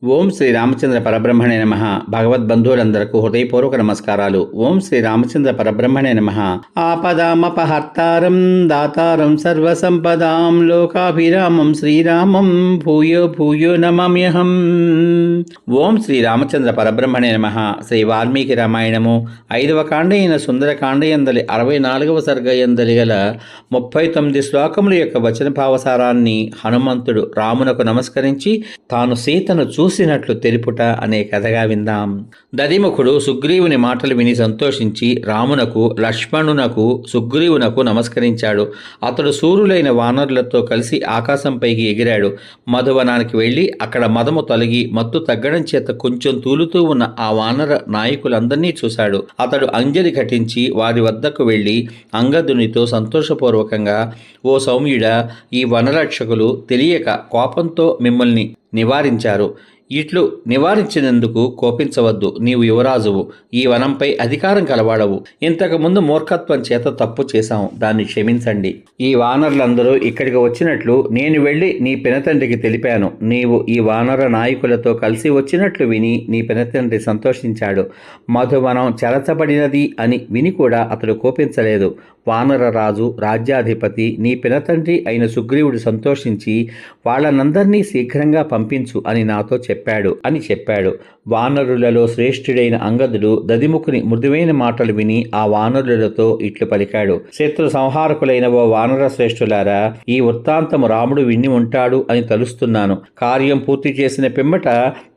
ఓం శ్రీ రామచంద్ర పరబ్రహ్మణే నమః. భగవద్బంధువులందరకు హృదయపూర్వక నమస్కారాలు. ఓం శ్రీ రామచంద్ర పరబ్రహ్మణే నమః. ఆపదామపహర్తారం దాతారం సర్వసంపదాం లోకాభిరామం శ్రీరామం భూయో భూయో నమామ్యహం. ఓం శ్రీ రామచంద్ర పరబ్రహ్మణే నమః. శ్రీ వాల్మీకి రామాయణము 5వ కాండ అయిన సుందరకాండ యందలి 64వ సర్గ యందలి గల 39 శ్లోకముల యొక్క వచన భావసారాన్ని హనుమంతుడు రామునకు నమస్కరించి తాను సీతను చూసినట్లు తెలుపుట అనే కథగా విందాం. దదిముఖుడు సుగ్రీవుని మాటలు విని సంతోషించి రామునకు, లక్ష్మణునకు, సుగ్రీవునకు నమస్కరించాడు. అతడు సూర్యులైన వానరులతో కలిసి ఆకాశంపైకి ఎగిరాడు. మధువనానికి వెళ్ళి అక్కడ మదము తొలగి మత్తు తగ్గడం చేత కొంచెం తూలుతూ ఉన్న ఆ వానర నాయకులందరినీ చూశాడు. అతడు అంజలి ఘటించి వారి వద్దకు వెళ్ళి అంగదునితో సంతోషపూర్వకంగా, ఓ సౌమ్యుడా, ఈ వనరక్షకులు తెలియక కోపంతో మిమ్మల్ని నివారించారు. ఇట్లు నివారించినందుకు కోపించవద్దు. నీవు యువరాజువు, ఈ వనంపై అధికారం కలవాడవు. ఇంతకు ముందు మూర్ఖత్వం చేత తప్పు చేశాం, దాన్ని క్షమించండి. ఈ వానరులందరూ ఇక్కడికి వచ్చినట్లు నేను వెళ్ళి నీ పినతండ్రికి తెలిపాను. నీవు ఈ వానర నాయకులతో కలిసి వచ్చినట్లు విని నీ పినతండ్రి సంతోషించాడు. మధువనం చెరచబడినది అని విని కూడా అతడు కోపించలేదు. వానర రాజు, రాజ్యాధిపతి, నీ పినతండ్రి అయిన సుగ్రీవుడు సంతోషించి వాళ్ళనందరినీ శీఘ్రంగా పంపించు అని నాతో చెప్పాడు. వానరులలో శ్రేష్ఠుడైన అంగదుడు దదిముఖుని మృదువైన మాటలు విని ఆ వానరులతో ఇట్లు పలికాడు. శత్రు సంహారకులైన ఓ వానర శ్రేష్ఠులారా, ఈ వృత్తాంతము రాముడు విని ఉంటాడు అని తలుస్తున్నాను. కార్యం పూర్తి చేసిన పిమ్మట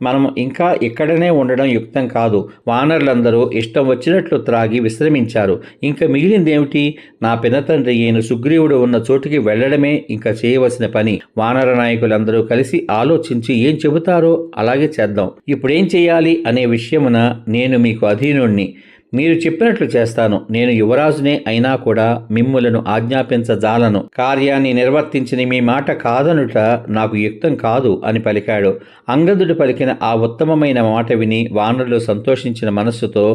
మనం ఇంకా ఇక్కడనే ఉండడం యుక్తం కాదు. వానరులందరూ ఇష్టం వచ్చినట్లు త్రాగి విశ్రమించారు. ఇంకా మిగిలిందేమిటి? నా పినతండ్రి అయిన సుగ్రీవుడు ఉన్న చోటుకి వెళ్లడమే ఇంకా చేయవలసిన పని. వానర నాయకులందరూ కలిసి ఆలోచించి ఏం చెబుతారో అలాగే చేద్దాం. ఇప్పుడేం చేయాలి అనే విషయమున నేను మీకు అధీనుణ్ణి. మీరు చెప్పినట్లు చేస్తాను. నేను యువరాజునే అయినా కూడా మిమ్ములను ఆజ్ఞాపించజాలను. కార్యాన్ని నిర్వర్తించిన మీ మాట కాదనుట నాకు యుక్తం కాదు అని పలికాడు. అంగదుడు పలికిన ఆ ఉత్తమమైన మాట విని వానరులు సంతోషించిన మనస్సుతో,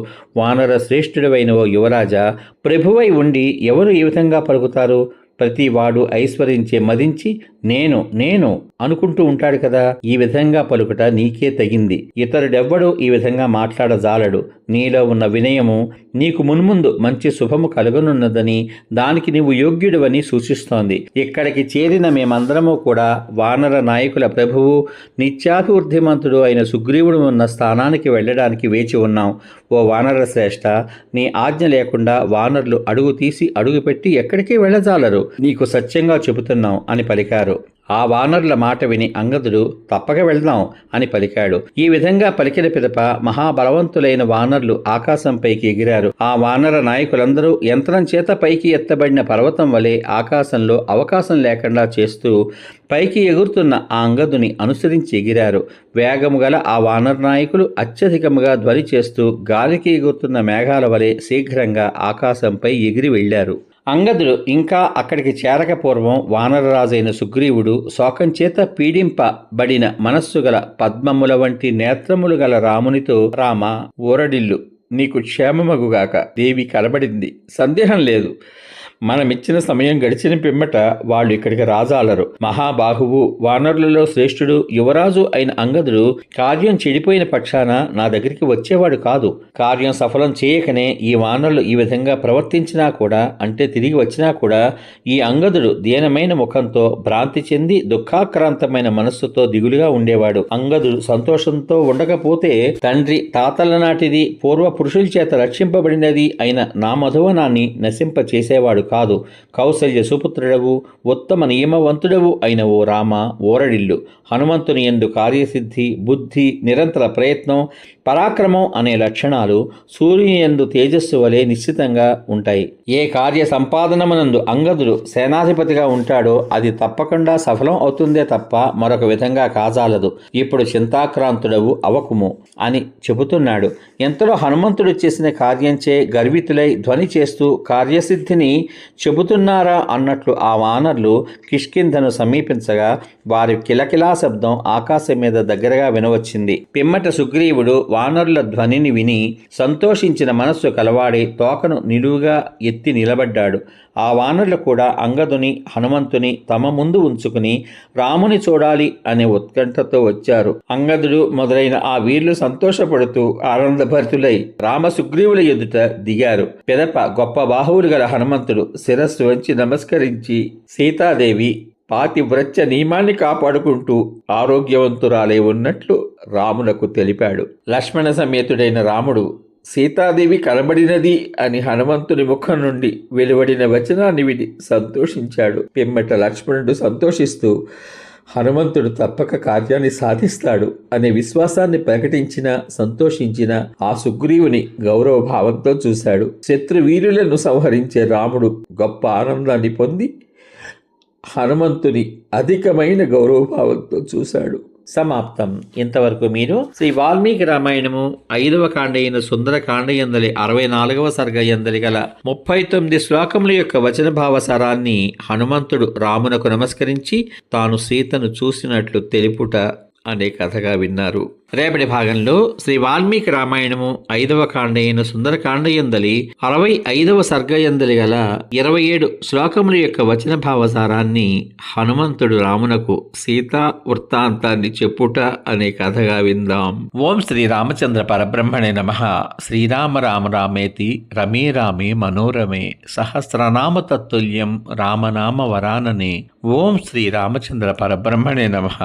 వానర శ్రేష్ఠుడైన ఓ యువరాజా, ప్రభువై ఉండి ఎవరు ఈ విధంగా పలుకుతారు? ప్రతి వాడు ఐశ్వర్యించే మదించి నేను నేను అనుకుంటూ ఉంటాడు కదా. ఈ విధంగా పలుకుట నీకే తగింది. ఇతరుడెవ్వడూ ఈ విధంగా మాట్లాడజాలడు. నీలో ఉన్న వినయము నీకు మున్ముందు మంచి శుభము కలుగనున్నదని, దానికి నీవు యోగ్యుడవని సూచిస్తోంది. ఇక్కడికి చేరిన మేమందరము కూడా వానర నాయకుల ప్రభువు, నిత్యాభివృద్ధిమంతుడు అయిన సుగ్రీవుడు ఉన్న స్థానానికి వెళ్ళడానికి వేచి ఉన్నాం. ఓ వానర శ్రేష్ఠ, నీ ఆజ్ఞ లేకుండా వానరులు అడుగు తీసి అడుగుపెట్టి ఎక్కడికి వెళ్ళజాలరు. నీకు సత్యంగా చెబుతున్నాం అని పలికారు. ఆ వానరుల మాట విని అంగదుడు తప్పక వెళ్దాం అని పలికాడు. ఈ విధంగా పలికిన పిదప మహాబలవంతులైన వానరులు ఆకాశంపైకి ఎగిరారు. ఆ వానర నాయకులందరూ యంత్రం చేత పైకి ఎత్తబడిన పర్వతం వలె ఆకాశంలో అవకాశం లేకుండా చేస్తూ పైకి ఎగురుతున్న ఆ అంగదుని అనుసరించి ఎగిరారు. వేగము గల ఆ వానర నాయకులు అత్యధికముగా ధ్వని చేస్తూ గాలికి ఎగురుతున్న మేఘాల వలె శీఘ్రంగా ఆకాశంపై ఎగిరి వెళ్లారు. అంగదుడు ఇంకా అక్కడికి చేరకపూర్వం వానరరాజైన సుగ్రీవుడు శోకంచేత పీడింపబడిన మనస్సు గల పద్మముల వంటి నేత్రములు గల రామునితో, రామ, ఊరడిల్లు, నీకు క్షేమమగుగాక. దేవి కనబడింది, సందేహం లేదు. మనమిచ్చిన సమయం గడిచిన పిమ్మట వాళ్ళు ఇక్కడికి రాజాలరు. మహాబాహువు, వానరులలో శ్రేష్ఠుడు, యువరాజు అయిన అంగదుడు కార్యం చెడిపోయిన పక్షాన నా దగ్గరికి వచ్చేవాడు కాదు. కార్యం సఫలం చేయకనే ఈ వానరులు ఈ విధంగా ప్రవర్తించినా కూడా, అంటే తిరిగి వచ్చినా కూడా, ఈ అంగదుడు దీనమైన ముఖంతో భ్రాంతి చెంది దుఃఖాక్రాంతమైన మనస్సుతో దిగులుగా ఉండేవాడు. అంగదుడు సంతోషంతో ఉండకపోతే తండ్రి తాతల నాటిది పూర్వ పురుషుల చేత రక్షింపబడినది అయిన నా మధువనాన్ని నశింప చేసేవాడు కాదు. కౌసల్య సుపుత్రుడవు, ఉత్తమ నియమవంతుడవు అయిన ఓ రామ, ఓరడిల్లు. హనుమంతుని యందు కార్యసిద్ధి, బుద్ధి, నిరంతర ప్రయత్నం, పరాక్రమం అనే లక్షణాలు సూర్యుని యందు తేజస్సు వలె నిశ్చితంగా ఉంటాయి. ఏ కార్య సంపాదనమునందు అంగదుడు సేనాధిపతిగా ఉంటాడో అది తప్పకుండా సఫలం అవుతుందే తప్ప మరొక విధంగా కాజాలదు. ఇప్పుడు చింతాక్రాంతుడవు అవకుము అని చెబుతున్నాడు. ఎంతలో హనుమంతుడు చేసిన కార్యంచే గర్వితులై ధ్వని చేస్తూ కార్యసిద్ధిని చెబుతున్నారా అన్నట్లు ఆ వానరులు కిష్కింధను సమీపించగా వారి కిలకిలా శబ్దం ఆకాశం మీద దగ్గరగా వినవచ్చింది. పిమ్మట సుగ్రీవుడు వానరుల ధ్వనిని విని సంతోషించిన మనస్సు కలవాడి తోకను నిలువుగా ఎత్తి నిలబడ్డాడు. ఆ వానరులు కూడా అంగదుని హనుమంతుని తమ ముందు ఉంచుకుని రాముని చూడాలి అనే ఉత్కంఠతో వచ్చారు. అంగదుడు మొదలైన ఆ వీరులు సంతోషపడుతూ ఆనందభరితులై రామ సుగ్రీవుల ఎదుట దిగారు. పిదప గొప్ప బాహువులు గల హనుమంతుడు శిరస్సు వంచి నమస్కరించి సీతాదేవి పాతివ్రత్య నియమాన్ని కాపాడుకుంటూ ఆరోగ్యవంతురాలై ఉన్నట్లు రాములకు తెలిపాడు. లక్ష్మణ సమేతుడైన రాముడు సీతాదేవి కనబడినది అని హనుమంతుని ముఖం నుండి వెలువడిన వచనాన్ని విని సంతోషించాడు. పిమ్మట లక్ష్మణుడు సంతోషిస్తూ హనుమంతుడు తప్పక కార్యాన్ని సాధిస్తాడు అనే విశ్వాసాన్ని ప్రకటించిన సంతోషించిన ఆ సుగ్రీవుని గౌరవ భావంతో చూశాడు. శత్రువీరులను సంహరించే రాముడు గొప్ప ఆనందాన్ని పొంది హనుమంతుని అధికమైన గౌరవభావంతో చూశాడు. సమాప్తం. ఇంతవరకు మీరు శ్రీ వాల్మీకి రామాయణము 5వ కాండ అయిన సుందరకాండ యందలి 64వ సర్గ యందలి గల 39 శ్లోకముల యొక్క వచన భావసారాన్ని హనుమంతుడు రామునకు నమస్కరించి తాను సీతను చూసినట్లు తెలుపుట అనే కథగా విన్నారు. రేపటి భాగంలో శ్రీ వాల్మీకి రామాయణము 5వ కాండ అయిన సుందరకాండ యందలి 65వ సర్గ యందలి గల 27 శ్లోకముల యొక్క వచన భావసారాన్ని హనుమంతుడు రామునకు సీతా వృత్తాంతాన్ని చెప్పుట అనే కథగా విందాం. ఓం శ్రీ రామచంద్ర పరబ్రహ్మణే నమః. శ్రీరామ రామ రామేతి రమే రామే మనోరమే సహస్రనామ తత్తుల్యం రామనామ వరాననే. ఓం శ్రీ రామచంద్ర పరబ్రహ్మణే నమః.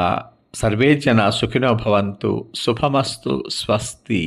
సర్వే జనా సుఖినో భవంతు. శుభమస్తు. స్వస్తి.